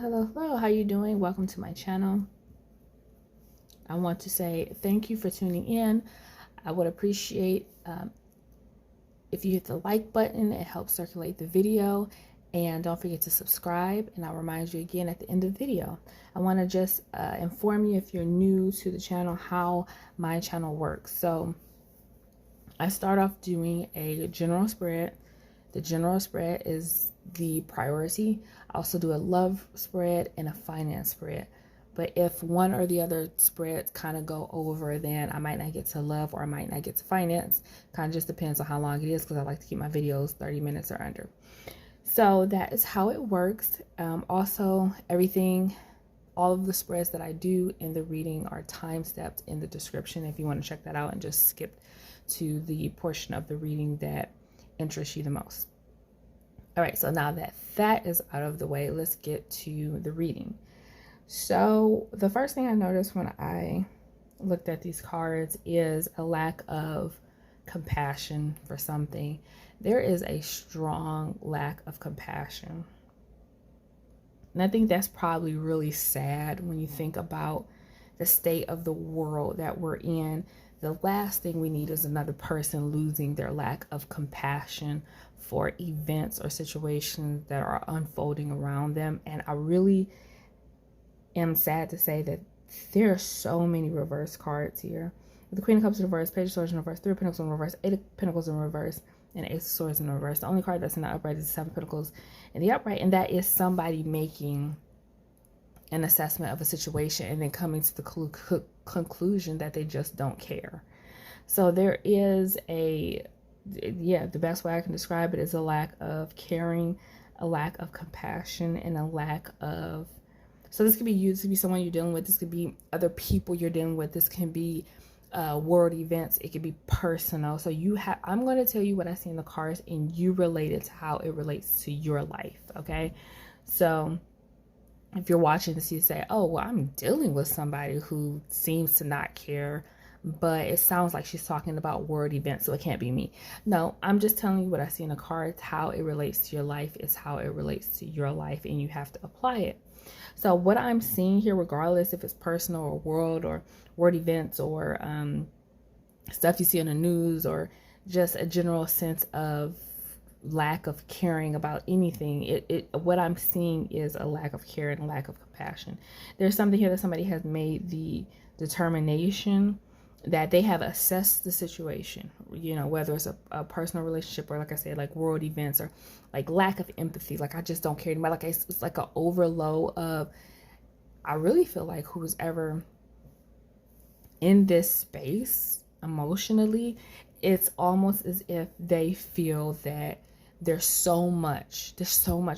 Hello. How you doing? Welcome to my channel. I want to say thank you for tuning in. I would appreciate if you hit the like button. It helps circulate the video. And don't forget to subscribe. And I'll remind you again at the end of the video. I want to just inform you, if you're new to the channel, how my channel works. So I start off doing a general spread. The general spread is the priority. I also do a love spread and a finance spread. But if one or the other spreads kind of go over, then I might not get to love or I might not get to finance. Kind of just depends on how long it is, because I like to keep my videos 30 minutes or under. So that is how it works. Also, all of the spreads that I do in the reading are time stepped in the description if you want to check that out and just skip to the portion of the reading that interests you the most. All right, so now that that is out of the way, let's get to the reading. So the first thing I noticed when I looked at these cards is a lack of compassion for something. There is a strong lack of compassion. And I think that's probably really sad when you think about the state of the world that we're in. The last thing we need is another person losing their lack of compassion for events or situations that are unfolding around them. And I really am sad to say that there are so many reverse cards here. The Queen of Cups in reverse, Page of Swords in reverse, Three of Pentacles in reverse, Eight of Pentacles in reverse, and Ace of Swords in reverse. The only card that's in the upright is the Seven of Pentacles in the upright, and that is somebody making an assessment of a situation and then coming to the conclusion that they just don't care. So there is the best way I can describe it is a lack of caring, a lack of compassion, and a lack of, so this could be you, this could be someone you're dealing with, this could be other people you're dealing with, this can be world events, it could be personal. So I'm going to tell you what I see in the cards and you relate it to how it relates to your life, okay? So if you're watching this, you say, oh, well, I'm dealing with somebody who seems to not care, but it sounds like she's talking about world events, so it can't be me. No, I'm just telling you what I see in the cards. How it relates to your life is how it relates to your life, and you have to apply it. So what I'm seeing here, regardless if it's personal or world events or stuff you see on the news or just a general sense of lack of caring about anything, what I'm seeing is a lack of care and a lack of compassion. There's something here that somebody has made the determination that they have assessed the situation, whether it's a personal relationship or, like I said, like world events, or like lack of empathy. Like, I just don't care anymore. Like, it's like an overload of, I really feel like who's ever in this space emotionally, it's almost as if they feel that there's so much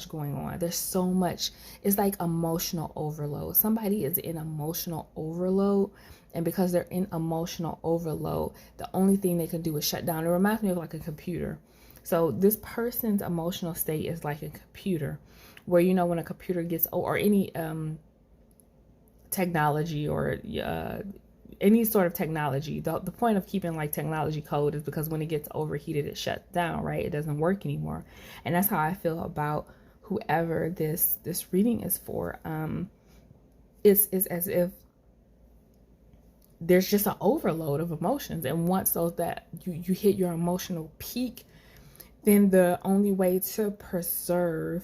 going on. There's so much, it's like emotional overload. Somebody is in emotional overload, and because they're in emotional overload, the only thing they can do is shut down. It reminds me of like a computer. So this person's emotional state is like a computer, where, when a computer gets, or any technology or any sort of technology, the point of keeping like technology code is because when it gets overheated, it shuts down, right? It doesn't work anymore. And that's how I feel about whoever this reading is for. It's as if there's just an overload of emotions, and once that you hit your emotional peak, then the only way to preserve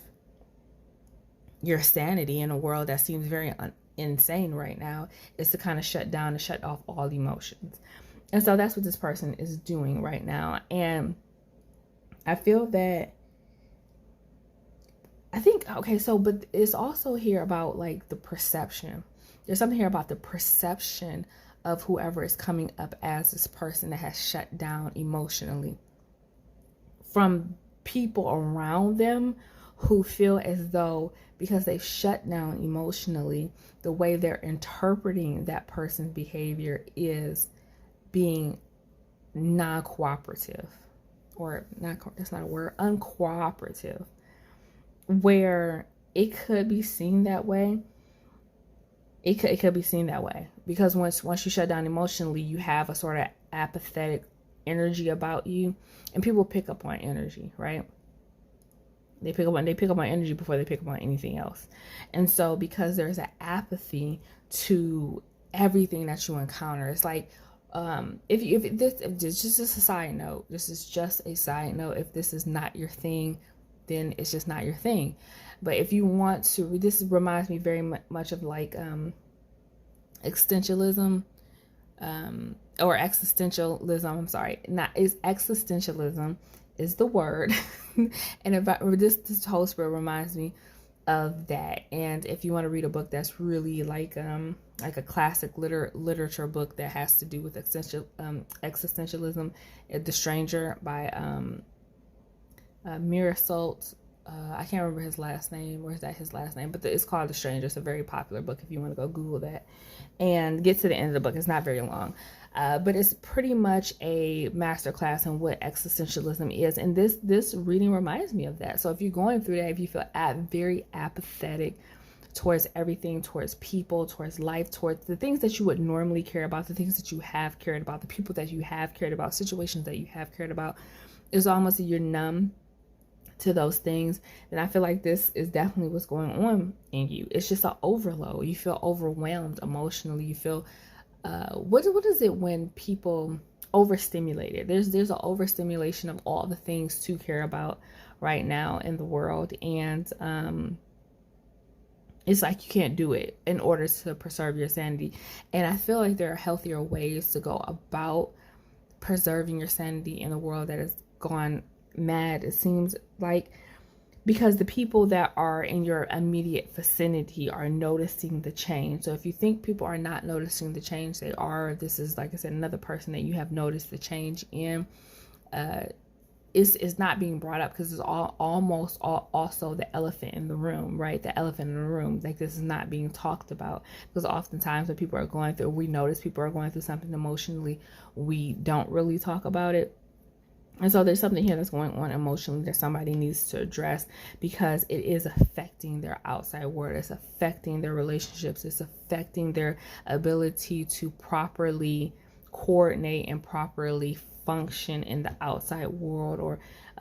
your sanity in a world that seems very insane right now is to kind of shut down and shut off all emotions. And so that's what this person is doing right now. And I feel that, but it's also here about like the perception. There's something here about the perception of whoever is coming up as this person that has shut down emotionally, from people around them who feel as though because they've shut down emotionally, the way they're interpreting that person's behavior is being non-cooperative, or that's not a word, uncooperative, where it could be seen that way. It could be seen that way because once you shut down emotionally, you have a sort of apathetic energy about you, and people pick up on energy, right? They pick up on energy before they pick up on anything else. And so because there's an apathy to everything that you encounter, it's like, if this just a side note, this is just a side note. If this is not your thing, then it's just not your thing. But if you want to, this reminds me very much of like existentialism, or existentialism. I'm sorry, not is existentialism is the word, and about this whole spirit reminds me of that. And if you want to read a book that's really like a classic literature book that has to do with existentialism, The Stranger by Mirasault. I can't remember his last name, or is that his last name? But it's called The Stranger. It's a very popular book if you want to go Google that and get to the end of the book. It's not very long, but it's pretty much a masterclass in what existentialism is. And this reading reminds me of that. So if you're going through that, if you feel very apathetic towards everything, towards people, towards life, towards the things that you would normally care about, the things that you have cared about, the people that you have cared about, situations that you have cared about, it's almost you're numb to those things, then I feel like this is definitely what's going on in you. It's just an overload. You feel overwhelmed emotionally. You feel what is it when people overstimulated? There's an overstimulation of all the things to care about right now in the world, and it's like you can't do it in order to preserve your sanity. And I feel like there are healthier ways to go about preserving your sanity in a world that has gone mad, it seems like, because the people that are in your immediate vicinity are noticing the change. So if you think people are not noticing the change, they are. This is, like I said, another person that you have noticed the change in. Is not being brought up because it's also the elephant in the room, right? The elephant in the room, like this is not being talked about, because oftentimes when people are going through, we notice people are going through something emotionally, we don't really talk about it. And so there's something here that's going on emotionally that somebody needs to address, because it is affecting their outside world. It's affecting their relationships. It's affecting their ability to properly coordinate and properly function in the outside world, or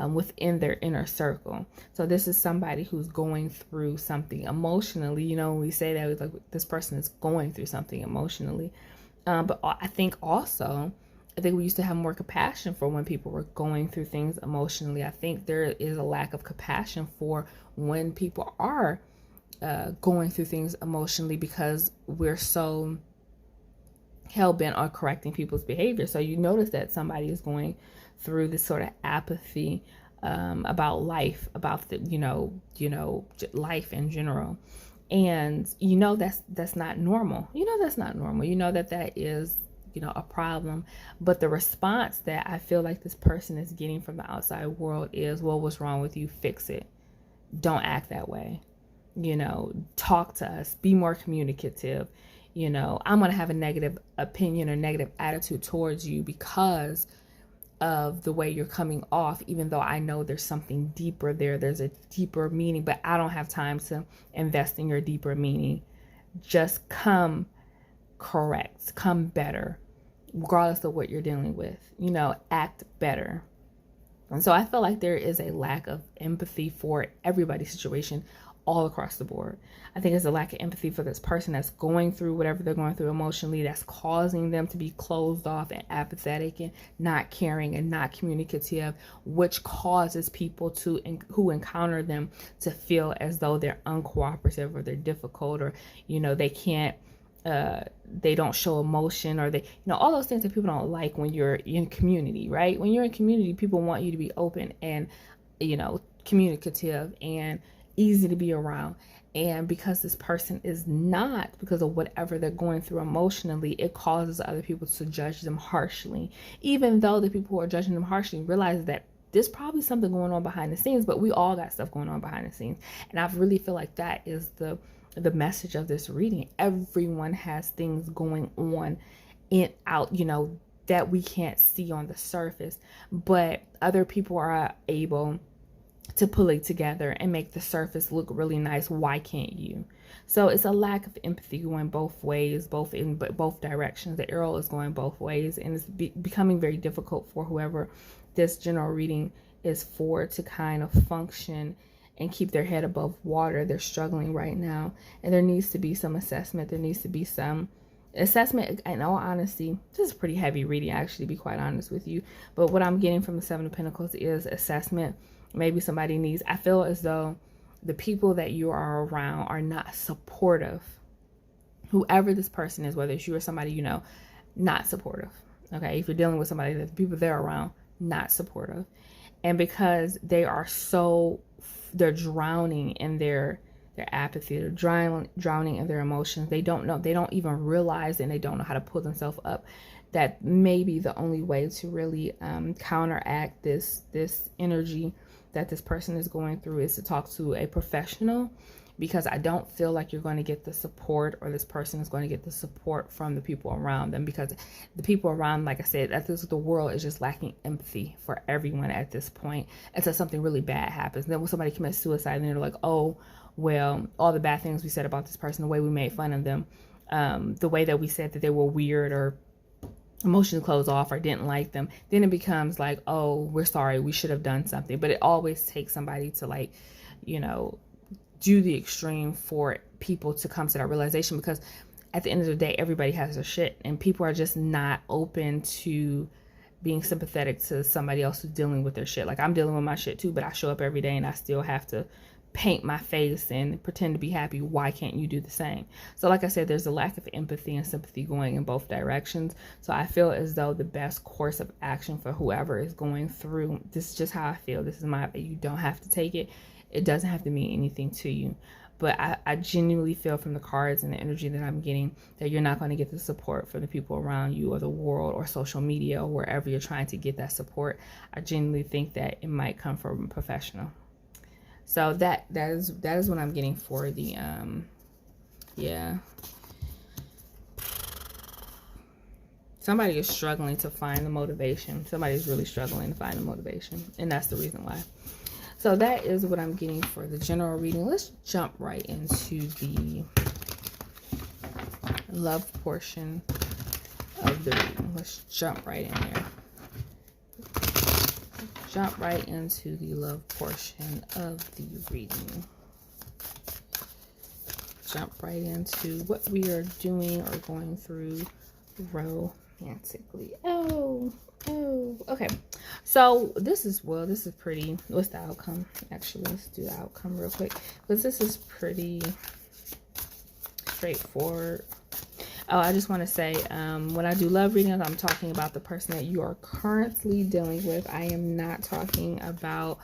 within their inner circle. So this is somebody who's going through something emotionally. You know, when we say that, like, this person is going through something emotionally. But I think we used to have more compassion for when people were going through things emotionally. I think there is a lack of compassion for when people are going through things emotionally, because we're so hell-bent on correcting people's behavior. So you notice that somebody is going through this sort of apathy about life, about life in general. And that's not normal. That's not normal. That is a problem. But the response that I feel like this person is getting from the outside world is, well, what's wrong with you? Fix it. Don't act that way. Talk to us. Be more communicative. I'm going to have a negative opinion or negative attitude towards you because of the way you're coming off, even though I know there's something deeper there. There's a deeper meaning, but I don't have time to invest in your deeper meaning. Just come correct, come better, regardless of what you're dealing with. Act better. And so I feel like there is a lack of empathy for everybody's situation all across the board. I think there's a lack of empathy for this person that's going through whatever they're going through emotionally, that's causing them to be closed off and apathetic and not caring and not communicative, which causes people who encounter them to feel as though they're uncooperative, or they're difficult, or they can't they don't show emotion, or they all those things that people don't like when you're in community, right? When you're in community, people want you to be open and communicative and easy to be around. And because this person is not, because of whatever they're going through emotionally, it causes other people to judge them harshly, even though the people who are judging them harshly realize that there's probably something going on behind the scenes. But we all got stuff going on behind the scenes, and I really feel like that is the message of this reading. Everyone has things going on that we can't see on the surface, but other people are able to pull it together and make the surface look really nice. Why can't you? So it's a lack of empathy going both ways, both directions. The arrow is going both ways, and it's becoming very difficult for whoever this general reading is for to kind of function and keep their head above water. They're struggling right now, and there needs to be some assessment. There needs to be some assessment. In all honesty, this is pretty heavy reading, actually, to be quite honest with you. But what I'm getting from the Seven of Pentacles is assessment. Maybe somebody needs, I feel as though the people that you are around are not supportive. Whoever this person is, whether it's you or somebody you know, not supportive. Okay, if you're dealing with somebody, that the people they're around, not supportive. And because they are so, they're drowning in their apathy, they're drowning in their emotions. They don't know, they don't even realize, and they don't know how to pull themselves up. That maybe the only way to really counteract this energy that this person is going through is to talk to a professional, because I don't feel like you're going to get the support, or this person is going to get the support from the people around them, because the people around, like I said, the world is just lacking empathy for everyone at this point until something really bad happens. Then when somebody commits suicide, and they're like, oh, well, all the bad things we said about this person, the way we made fun of them, the way that we said that they were weird or emotions closed off or didn't like them, then it becomes like, oh, we're sorry, we should have done something. But it always takes somebody to, like, you know, do the extreme for people to come to that realization, because at the end of the day, everybody has their shit, and people are just not open to being sympathetic to somebody else who's dealing with their shit. Like, I'm dealing with my shit too, but I show up every day and I still have to paint my face and pretend to be happy. Why can't you do the same? So like I said, there's a lack of empathy and sympathy going in both directions. So I feel as though the best course of action for whoever is going through, this is just how I feel, this is my, you don't have to take it. It doesn't have to mean anything to you. But I genuinely feel from the cards and the energy that I'm getting that you're not going to get the support from the people around you or the world or social media or wherever you're trying to get that support. I genuinely think that it might come from a professional. So that is what I'm getting for the yeah. Somebody is struggling to find the motivation. Somebody's really struggling to find the motivation, and that's the reason why. So that is what I'm getting for the general reading. Let's jump right into the love portion of the reading. Let's jump right in there. Jump right into the love portion of the reading. Jump right into what we are doing or going through romantically. Oh, okay. So this is pretty, what's the outcome? Actually, let's do the outcome real quick, because this is pretty straightforward. Oh, I just want to say, when I do love readings, I'm talking about the person that you are currently dealing with. I am not talking about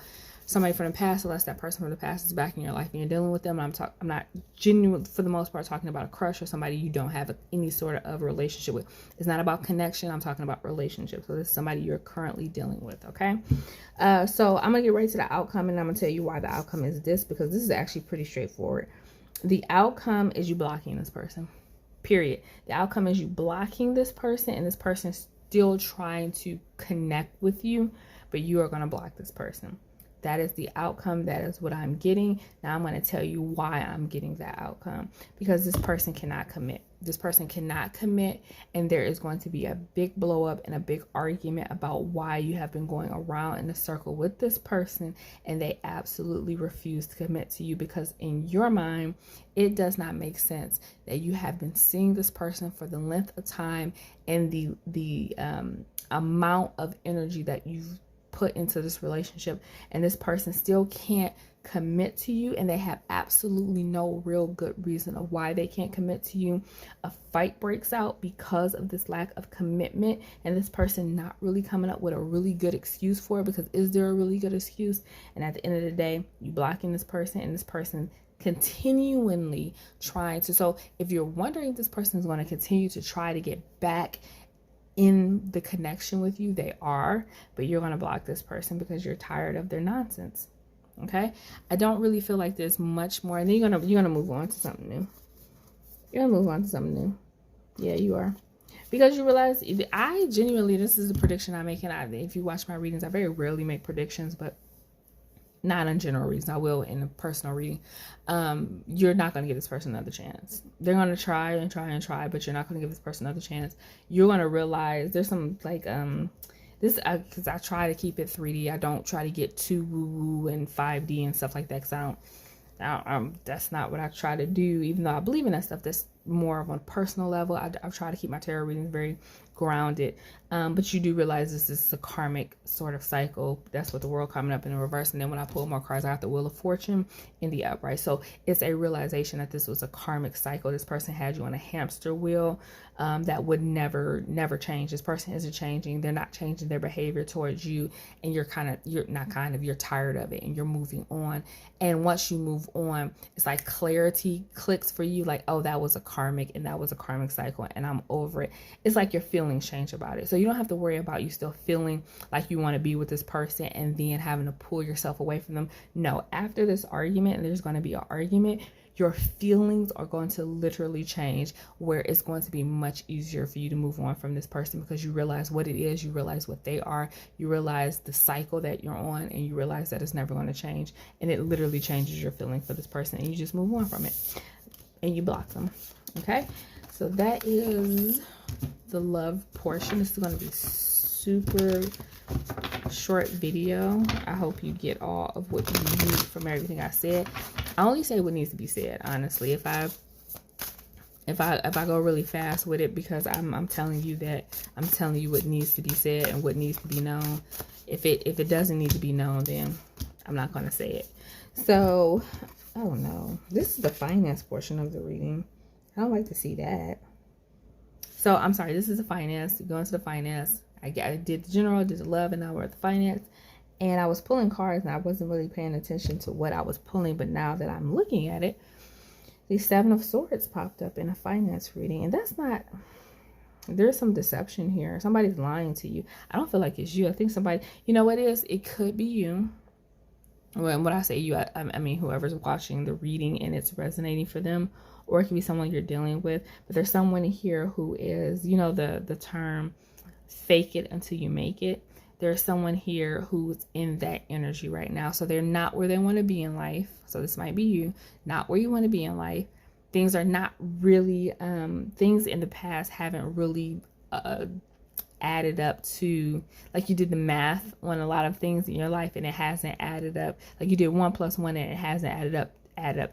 somebody from the past, unless that person from the past is back in your life and you're dealing with them. I'm not genuine, for the most part, talking about a crush or somebody you don't have any sort of relationship with. It's not about connection. I'm talking about relationships. So this is somebody you're currently dealing with, okay? So I'm going to get right to the outcome, and I'm going to tell you why the outcome is this, because this is actually pretty straightforward. The outcome is you blocking this person. Period. The outcome is you blocking this person, and this person is still trying to connect with you, but you are going to block this person. That is the outcome. That is what I'm getting. Now I'm going to tell you why I'm getting that outcome, because this person cannot commit. This person cannot commit, and there is going to be a big blow up and a big argument about why you have been going around in a circle with this person, and they absolutely refuse to commit to you, because in your mind, it does not make sense that you have been seeing this person for the length of time and the amount of energy that you've put into this relationship, and this person still can't commit to you, and they have absolutely no real good reason of why they can't commit to you. A fight breaks out because of this lack of commitment, and this person not really coming up with a really good excuse for it, because is there a really good excuse? And at the end of the day, you blocking this person, and this person continually trying to, so if you're wondering if this person is going to continue to try to get back in the connection with you, they are, but you're going to block this person because you're tired of their nonsense. Okay, I don't really feel like there's much more, and then you're gonna move on to something new. You're gonna move on to something new. Yeah, you are, because you realize, I genuinely, this is a prediction I'm making. If you watch my readings, I very rarely make predictions, but not in general readings. I will in a personal reading. You're not going to give this person another chance. They're going to try and try and try, but you're not going to give this person another chance. You're going to realize there's some, like, This because I try to keep it 3D. I don't try to get too woo-woo and 5D and stuff like that, because that's not what I try to do. Even though I believe in that stuff, that's more of on a personal level. I try to keep my tarot readings very grounded. But you do realize this is a karmic sort of cycle. That's what the world coming up in the reverse. And then when I pull more cards, I got the Wheel of Fortune in the upright. So it's a realization that this was a karmic cycle. This person had you on a hamster wheel that would never change. This person isn't changing. They're not changing their behavior towards you. And you're tired of it and you're moving on. And once you move on, it's like clarity clicks for you. Like, oh, that was a karmic and that was a karmic cycle and I'm over it. It's like your feelings change about it. So you don't have to worry about you still feeling like you want to be with this person and then having to pull yourself away from them. No, after this argument, and there's going to be an argument, your feelings are going to literally change, where it's going to be much easier for you to move on from this person, because you realize what it is, you realize what they are, you realize the cycle that you're on, and you realize that it's never going to change. And it literally changes your feeling for this person, and you just move on from it and you block them. Okay, so that is the love portion. This is going to be super short video. I hope you get all of what you need from everything I said. I only say what needs to be said, honestly. If I go really fast with it, because I'm telling you what needs to be said and what needs to be known. If it doesn't need to be known, then I'm not going to say it. So, oh no, this is the finance portion of the reading. I don't like to see that. So I'm sorry, this is the finance. Going to the finance. I did the general, did the love, and now we're at the finance. And I was pulling cards and I wasn't really paying attention to what I was pulling. But now that I'm looking at it, the 7 of Swords popped up in a finance reading. And that's not, there's some deception here. Somebody's lying to you. I don't feel like it's you. I think somebody, you know what it is? It could be you. When I say you, I mean whoever's watching the reading and it's resonating for them. Or it could be someone you're dealing with. But there's someone here who is, you know, the term fake it until you make it. There's someone here who's in that energy right now. So they're not where they want to be in life. So this might be you, not where you want to be in life. Things are not really, things in the past haven't really added up to, like you did the math on a lot of things in your life and it hasn't added up. Like you did 1 + 1 and it hasn't added up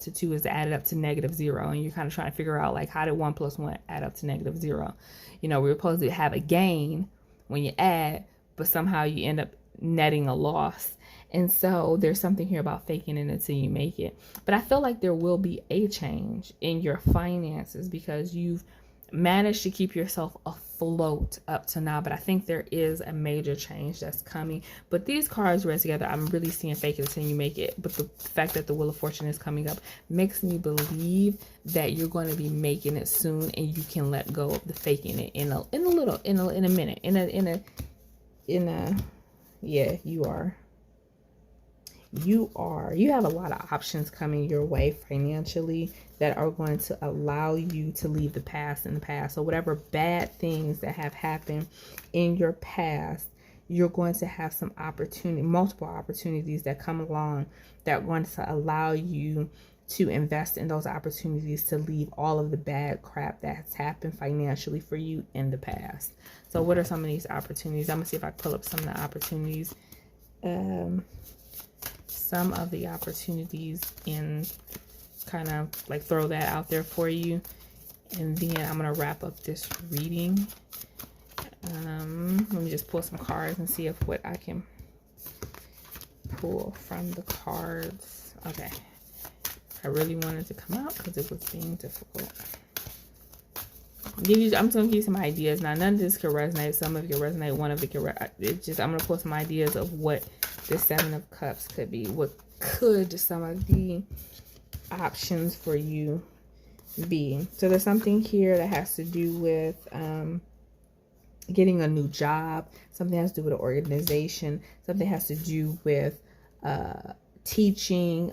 to 2 is added up to -0. And you're kind of trying to figure out, like, how did 1 + 1 add up to -0? You know, we're supposed to have a gain when you add, but somehow you end up netting a loss. And so there's something here about faking it until you make it. But I feel like there will be a change in your finances because you've managed to keep yourself afloat up to now. But I think there is a major change that's coming. But these cards read together, I'm really seeing fake it until you make it. But the fact that the Wheel of Fortune is coming up makes me believe that you're going to be making it soon, and you can let go of the faking it in a minute. Yeah, you are. You have a lot of options coming your way financially that are going to allow you to leave the past in the past. So whatever bad things that have happened in your past, you're going to have some multiple opportunities that come along that are going to allow you to invest in those opportunities to leave all of the bad crap that's happened financially for you in the past. So what are some of these opportunities? I'm gonna see if I pull up some of the opportunities. Some of the opportunities, and kind of like throw that out there for you. And then I'm gonna wrap up this reading. Let me just pull some cards and see if what I can pull from the cards. Okay. I really wanted to come out because it was being difficult. I'm just going to give you some ideas. Now, none of this could resonate. Some of it could resonate. One of it could resonate. I'm going to pull some ideas of what the 7 of Cups could be. What could some of the options for you be? So there's something here that has to do with getting a new job. Something has to do with an organization. Something has to do with a teaching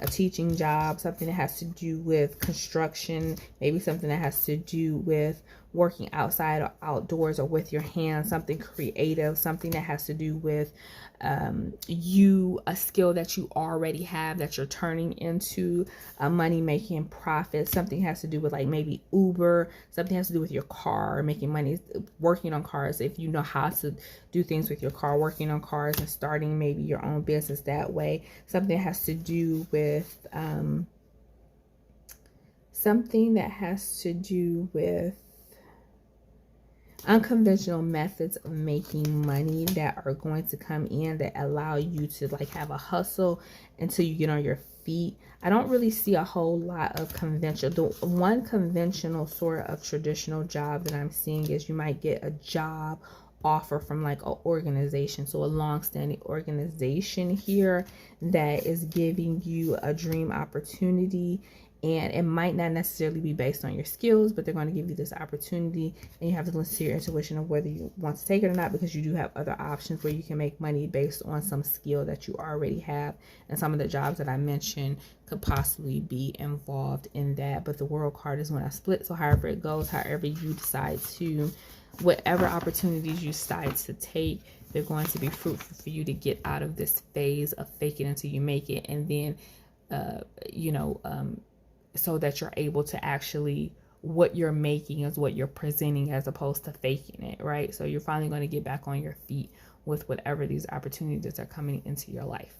job, something that has to do with construction, maybe something that has to do with working outside or outdoors or with your hands, something creative, something that has to do with a skill that you already have that you're turning into a money making profit. Something has to do with like maybe Uber, something has to do with your car, making money, working on cars. If you know how to do things with your car, working on cars and starting maybe your own business that way. Something that has to do with unconventional methods of making money that are going to come in that allow you to like have a hustle until you get on your feet. I don't really see a whole lot of conventional. The one conventional sort of traditional job that I'm seeing is you might get a job offer from like an organization, so a long-standing organization here that is giving you a dream opportunity. And it might not necessarily be based on your skills, but they're going to give you this opportunity, and you have to listen to your intuition of whether you want to take it or not, because you do have other options where you can make money based on some skill that you already have. And some of the jobs that I mentioned could possibly be involved in that. But the World card is when I split. So however it goes, however you decide to, whatever opportunities you decide to take, they're going to be fruitful for you to get out of this phase of fake it until you make it. And then, so that you're able to actually, what you're making is what you're presenting as opposed to faking it, right? So you're finally going to get back on your feet with whatever these opportunities are coming into your life.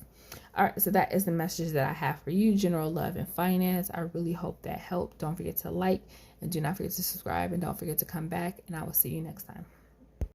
All right, so that is the message that I have for you, general love and finance. I really hope that helped. Don't forget to like, and do not forget to subscribe, and don't forget to come back, and I will see you next time.